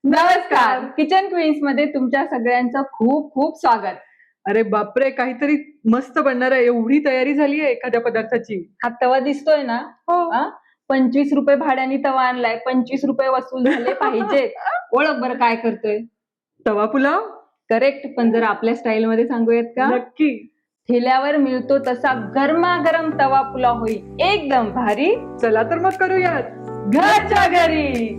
नमस्कार, kitchen queens मध्ये तुमच्या सगळ्यांचं खूप खूप स्वागत. अरे बापरे, काहीतरी मस्त बनणार आहे. एवढी तयारी झाली आहे एखाद्या पदार्थाची. हा तवा दिसतोय ना? हो. 25 रुपये भाड्याने तवा आणलाय, 25 रुपये वसूल झाले पाहिजेत. ओळख बरं काय करतोय. तवा पुलाव. करेक्ट. पण जर आपल्या स्टाईल मध्ये सांगूयात का? नक्की. ठेल्यावर मिळतो तसा गरमागरम तवा पुलाव होईल एकदम भारी. चला तर मग करूयात घरच्या घरी.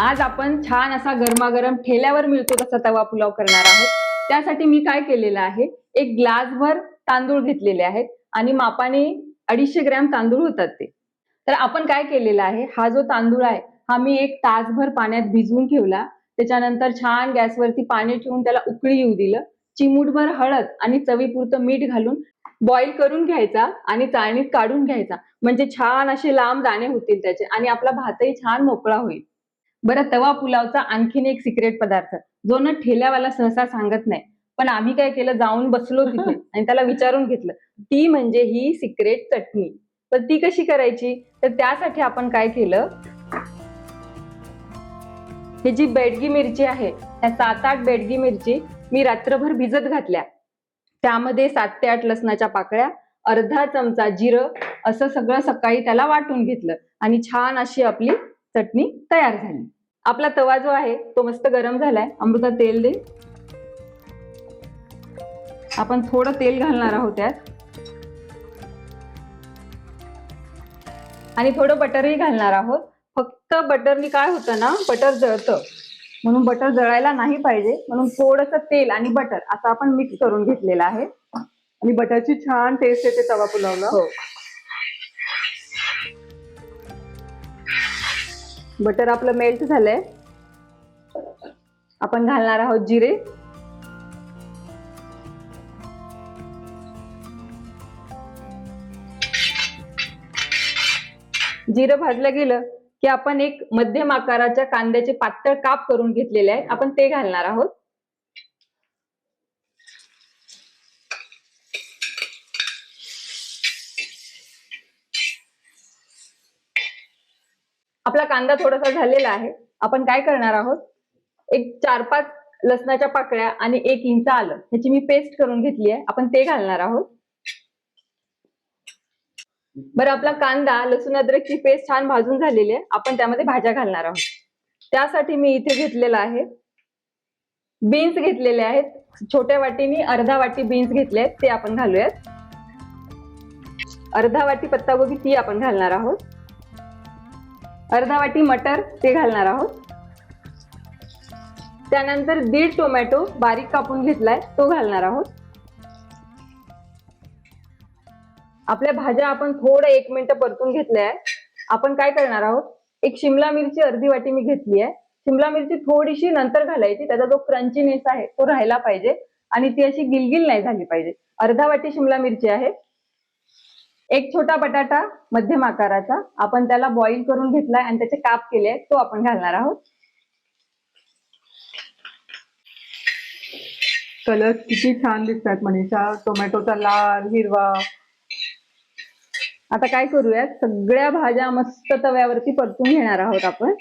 आज आपण छान असा गरमागरम ठेल्यावर मिळतो तसा तवा पुलाव करणार आहोत. त्यासाठी मी काय केलेलं आहे, एक ग्लासभर तांदूळ घेतलेले आहेत आणि मापाने 250 ग्रॅम तांदूळ होतात ते. तर आपण काय केलेलं आहे, हा जो तांदूळ आहे हा मी 1 तासभर पाण्यात भिजवून ठेवला. त्याच्यानंतर छान गॅसवरती पाणी ठेवून त्याला उकळी येऊ दिलं. चिमूटभर हळद आणि चवीपुरतं मीठ घालून बॉईल करून घ्यायचा आणि चाळणीत काढून घ्यायचा. म्हणजे छान असे लांब दाणे होतील त्याचे आणि आपला भातही छान मोकळा होईल. बरं, तवा पुलावचा आणखीन एक सिक्रेट पदार्थ जो ना ठेल्यावाला सहसा सांगत नाही, पण आम्ही काय केलं, जाऊन बसलो तिथे आणि त्याला विचारून घेतलं. ती म्हणजे ही सिक्रेट चटणी. तर ती कशी करायची, तर त्यासाठी आपण काय केलं, ही जी बेडगी मिरची आहे त्या 7-8 बेडगी मिरची मी रात्रभर भिजत घातल्या. त्यामध्ये 7 ते 8 लसणाच्या पाकळ्या, अर्धा चमचा जिरं, असं सगळं सकाळी त्याला वाटून घेतलं आणि छान अशी आपली चटणी तयार झाली. आपला तवा जो आहे तो मस्त गरम झालाय. अमृता, तेल दे. आपण थोडं तेल घालणार आहोत त्यात आणि थोडं बटरही घालणार आहोत. फक्त बटरनी काय होतं ना, बटर जळतं, म्हणून बटर जळायला नाही पाहिजे, म्हणून थोडंसं तेल आणि बटर असं आपण मिक्स करून घेतलेलं आहे. आणि बटरची छान टेस्ट येते तवा पुलावला. हो, बटर आपलं मेल्ट झालंय. आपण घालणार आहोत जिरे. जिरं भाजलं गेलं की आपण एक मध्यम आकाराच्या कांद्याचे पातळ काप करून घेतलेले आहेत, आपण ते घालणार आहोत. आपला कांदा थोडासा झालेला आहे. आपण काय करणार आहोत, एक 4-5 लसणाच्या पाकळ्या आणि 1 इंच आलं ह्याची मी पेस्ट करून घेतली आहे, आपण ते घालणार आहोत. बरं, आपला कांदा लसूण अद्रकची पेस्ट छान भाजून झालेली आहे. आपण त्यामध्ये भाज्या घालणार आहोत. त्यासाठी मी इथे घेतलेला आहे, बीन्स घेतलेले आहेत. छोट्या वाटीनी अर्धा वाटी बीन्स घेतले आहेत, ते आपण घालूयात. अर्धा वाटी पत्तागोबी ती आपण घालणार आहोत. अर्धा वाटी मटर ते घालणार आहोत. त्यानंतर 1.5 टोमॅटो बारीक कापून घेतलाय तो घालणार आहोत. आपल्या भाज्या आपण थोडं 1 मिनिट परतून घेतल्या आहे. आपण काय करणार आहोत, एक शिमला मिरची अर्धी वाटी मी घेतली आहे. शिमला मिरची थोडीशी नंतर घालायची, त्याचा जो क्रंचीनेस आहे तो राहायला पाहिजे आणि ती अशी गिलगिल नाही झाली पाहिजे. अर्धा वाटी शिमला मिरची आहे. एक छोटा बटाटा मध्यम आकाराचा आपण त्याला बॉईल करून घेतलाय आणि त्याचे काप केले, तो आपण घालणार आहोत. कलर किती छान दिसतात मनीषा, टोमॅटोचा लाल हिरवा. आता काय करूयात, सगळ्या भाज्या मस्त तव्यावरती परतून घेणार आहोत आपण.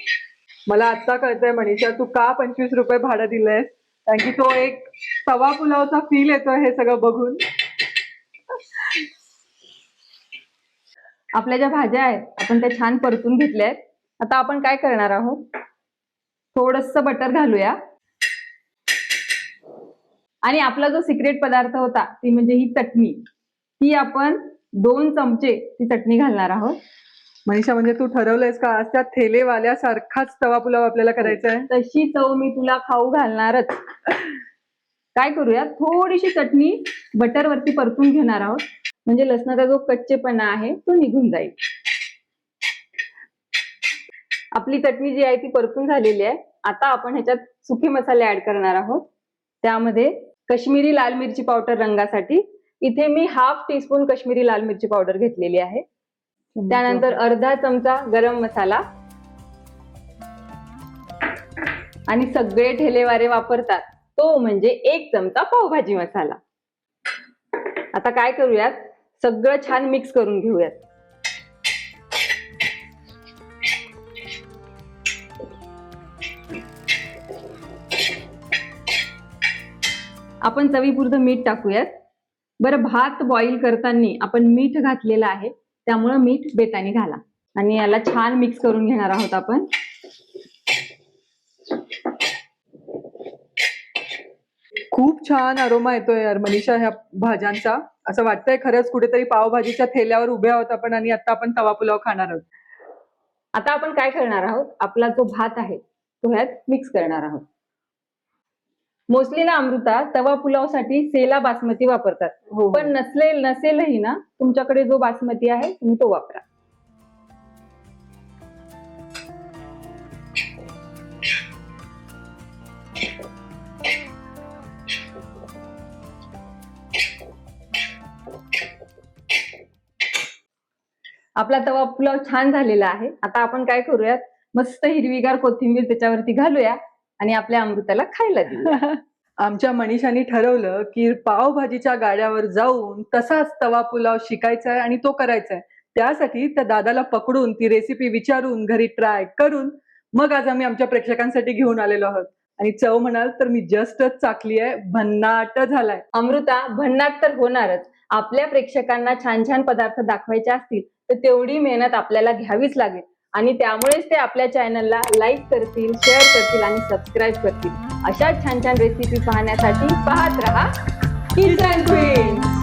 मला आता कळतंय मनीषा, तू का 25 रुपये भाडं दिलंय, कारण की तो एक तवा पुलावचा फील येतोय हे सगळं बघून. आपल्या ज्या भाज्या आहेत आपण त्या छान परतून घेतल्या आहेत. आता आपण काय करणार आहोत, थोडंसं बटर घालूया आणि आपला जो सिक्रेट पदार्थ होता ती म्हणजे ही चटणी, ती आपण 2 चमचे ती चटणी घालणार आहोत. मनीषा, म्हणजे तू ठरवलंयस का आज त्या ठेलेवाल्यासारखाच तवा पुलाव आपल्याला करायचा आहे? तशी चव मी तुला खाऊ घालणारच. काय करूया, थोडीशी चटणी बटर वरती परतून घेणार आहोत, म्हणजे लसणाचा जो कच्चेपणा आहे तो निघून जाईल. आपली चटणी जी आहे ती परतून झालेली आहे. आता आपण ह्याच्यात सुके मसाले ऍड करणार आहोत. त्यामध्ये काश्मीरी लाल मिरची पावडर रंगासाठी, इथे मी 1/2 टीस्पून काश्मीरी लाल मिरची पावडर घेतलेली आहे. त्यानंतर अर्धा चमचा गरम मसाला आणि सगळे ठेलेवारे वापरतात तो म्हणजे 1 चमचा पावभाजी मसाला. आता काय करूयात, सगळं छान मिक्स करून घेऊयात. आपण चवीपुरतं मीठ टाकूयात. बरं, भात बॉईल करताना आपण मीठ घातलेलं आहे, त्यामुळं मीठ बेताने घाला. आणि याला छान मिक्स करून घेणार आहोत आपण. खूप छान अरोमा येतोय यार मनीषा ह्या भाज्यांचा. असं वाटतंय खरंच कुठेतरी पावभाजीच्या थैल्यावर उभे आहोत आपण आणि आता आपण तवा पुलाव खाणार आहोत. आता आपण काय करणार आहोत, आपला जो भात आहे तो ह्यात मिक्स करणार आहोत. मोस्टली ना अमृता तवा पुलावसाठी सेला बासमती वापरतात. हो. पण नसेलही ना, तुमच्याकडे जो बासमती आहे तुम्ही तो वापरा. आपला तवा पुलाव छान झालेला आहे. आता आपण काय करूयात, मस्त हिरवीगार कोथिंबीर त्याच्यावरती घालूया आणि आपल्या अमृताला खायला देऊया. आमच्या मनीषाने ठरवलं की पावभाजीच्या गाड्यावर जाऊन तसाच तवा पुलाव शिकायचा आहे आणि तो करायचा आहे. त्यासाठी त्या दादाला पकडून ती रेसिपी विचारून घरी ट्राय करून मग आज आम्ही आमच्या प्रेक्षकांसाठी घेऊन आलेलो आहोत. आणि चव म्हणाल तर मी जस्टच चाखली आहे, भन्नाट झालाय. अमृता, भन्नाट तर होणारच. आपल्या प्रेक्षकांना छान छान पदार्थ दाखवायचे असतील तर तेवढी मेहनत आपल्याला घ्यावीच लागेल. आणि त्यामुळेच ते आपल्या चॅनलला लाईक करतील, शेअर करतील आणि सबस्क्राईब करतील. अशा छान छान रेसिपी पाहण्यासाठी पाहत रहा किचन क्वीन्स.